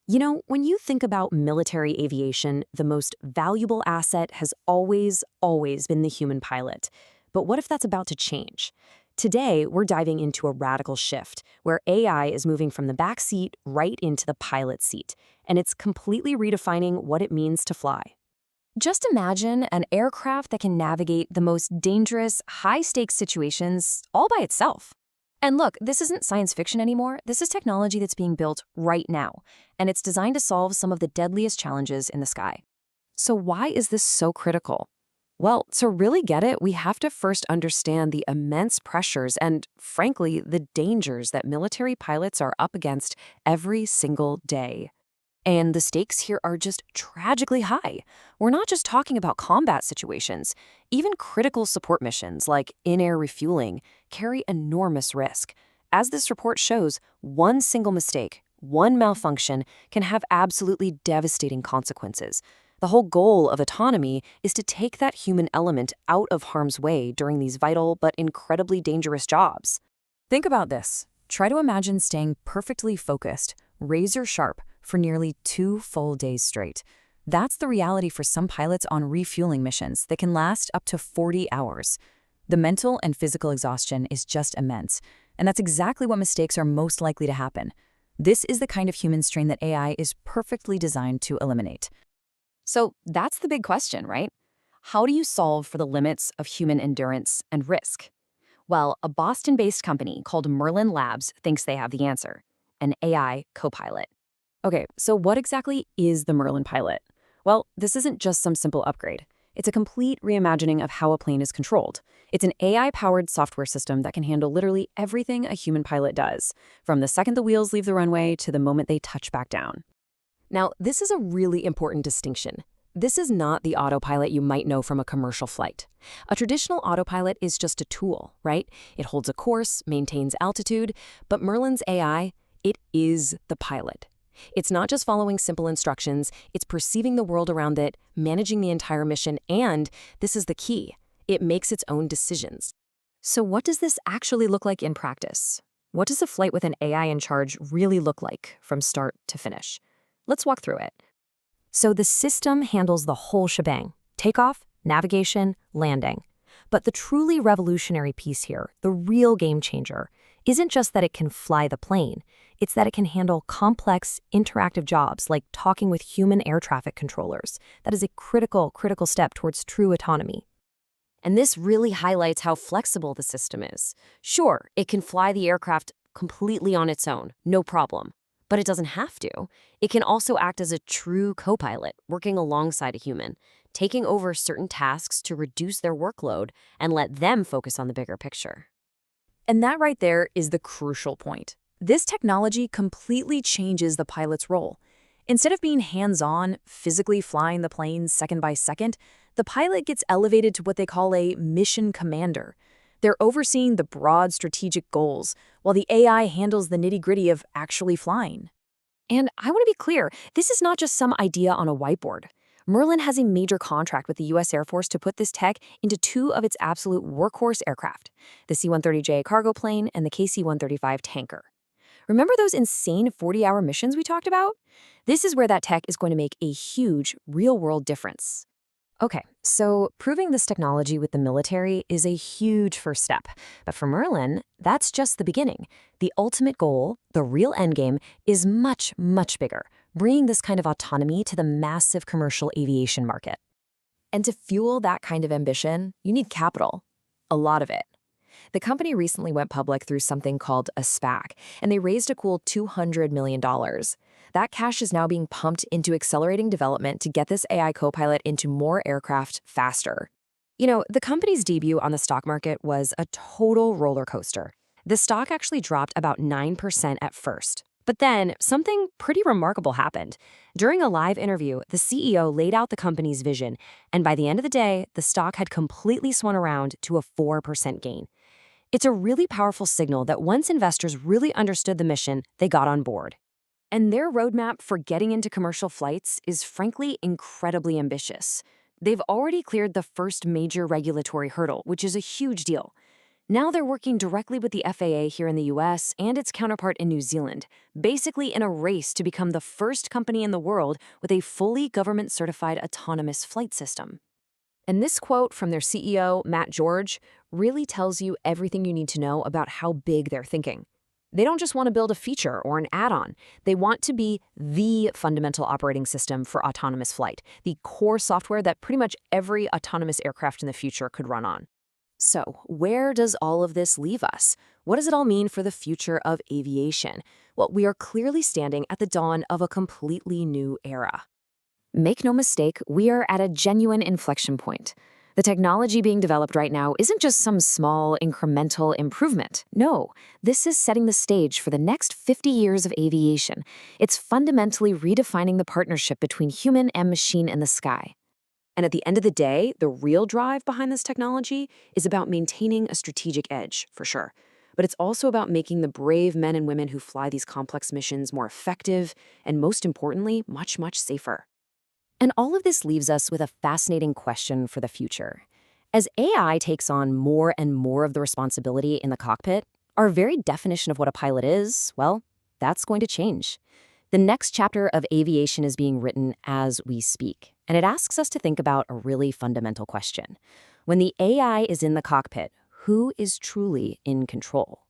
When you think about military aviation, the most valuable asset has always been the human pilot. But what if that's about to change? Today, we're diving into a radical shift where AI is moving from the back seat right into the pilot seat, and it's completely redefining what it means to fly. Just imagine an aircraft that can navigate the most dangerous, high-stakes situations all by itself. And look, this isn't science fiction anymore. This is technology that's being built right now, and it's designed to solve some of the deadliest challenges in the sky. So why is this so critical? Well, to really get it, we have to first understand the immense pressures and, frankly, the dangers that military pilots are up against every single day. And the stakes here are just tragically high. We're not just talking about combat situations. Even critical support missions like in-air refueling carry enormous risk. As this report shows, one single mistake, one malfunction can have absolutely devastating consequences. The whole goal of autonomy is to take that human element out of harm's way during these vital but incredibly dangerous jobs. Think about this. Try to imagine staying perfectly focused, razor sharp, for nearly 2 full days straight. That's the reality for some pilots on refueling missions that can last up to 40 hours. The mental and physical exhaustion is just immense, and that's exactly what mistakes are most likely to happen. This is the kind of human strain that AI is perfectly designed to eliminate. So that's the big question, right? How do you solve for the limits of human endurance and risk? Well, a Boston-based company called Merlin Labs thinks they have the answer: an AI co-pilot. Okay, so what exactly is the Merlin Pilot? Well, this isn't just some simple upgrade. It's a complete reimagining of how a plane is controlled. It's an AI-powered software system that can handle literally everything a human pilot does, from the second the wheels leave the runway to the moment they touch back down. Now, this is a really important distinction. This is not the autopilot you might know from a commercial flight. A traditional autopilot is just a tool, right? It holds a course, maintains altitude, but Merlin's AI, it is the pilot. It's not just following simple instructions, it's perceiving the world around it, managing the entire mission, and, this is the key, it makes its own decisions. So what does this actually look like in practice? What does a flight with an AI in charge really look like from start to finish? Let's walk through it. So the system handles the whole shebang: takeoff, navigation, landing. But the truly revolutionary piece here, the real game changer, isn't just that it can fly the plane, it's that it can handle complex, interactive jobs like talking with human air traffic controllers. That is a critical step towards true autonomy. And this really highlights how flexible the system is. Sure, it can fly the aircraft completely on its own, no problem. But it doesn't have to. It can also act as a true co-pilot, working alongside a human, taking over certain tasks to reduce their workload and let them focus on the bigger picture. And that right there is the crucial point. This technology completely changes the pilot's role. Instead of being hands-on, physically flying the plane second by second, the pilot gets elevated to what they call a mission commander. They're overseeing the broad strategic goals, while the AI handles the nitty-gritty of actually flying. And I want to be clear, this is not just some idea on a whiteboard. Merlin has a major contract with the U.S. Air Force to put this tech into 2 of its absolute workhorse aircraft, the C-130J cargo plane and the KC-135 tanker. Remember those insane 40-hour missions we talked about? This is where that tech is going to make a huge, real-world difference. Okay, so proving this technology with the military is a huge first step. But for Merlin, that's just the beginning. The ultimate goal, the real endgame, is much bigger, bringing this kind of autonomy to the massive commercial aviation market. And to fuel that kind of ambition, you need capital. A lot of it. The company recently went public through something called a SPAC, and they raised a cool $200 million. That cash is now being pumped into accelerating development to get this AI co-pilot into more aircraft faster. The company's debut on the stock market was a total roller coaster. The stock actually dropped about 9% at first. But then, something pretty remarkable happened. During a live interview, the CEO laid out the company's vision, and by the end of the day, the stock had completely swung around to a 4% gain. It's a really powerful signal that once investors really understood the mission, they got on board. And their roadmap for getting into commercial flights is frankly incredibly ambitious. They've already cleared the first major regulatory hurdle, which is a huge deal. Now they're working directly with the FAA here in the US and its counterpart in New Zealand, basically in a race to become the first company in the world with a fully government-certified autonomous flight system. And this quote from their CEO, Matt George, really tells you everything you need to know about how big they're thinking. They don't just want to build a feature or an add-on. They want to be the fundamental operating system for autonomous flight, the core software that pretty much every autonomous aircraft in the future could run on. So, where does all of this leave us? What does it all mean for the future of aviation? Well, we are clearly standing at the dawn of a completely new era. Make no mistake, we are at a genuine inflection point. The technology being developed right now isn't just some small, incremental improvement. No, this is setting the stage for the next 50 years of aviation. It's fundamentally redefining the partnership between human and machine in the sky. And at the end of the day, the real drive behind this technology is about maintaining a strategic edge, for sure. But it's also about making the brave men and women who fly these complex missions more effective and, most importantly, much, much safer. And all of this leaves us with a fascinating question for the future. As AI takes on more and more of the responsibility in the cockpit, our very definition of what a pilot is, well, that's going to change. The next chapter of aviation is being written as we speak, and it asks us to think about a really fundamental question. When the AI is in the cockpit, who is truly in control?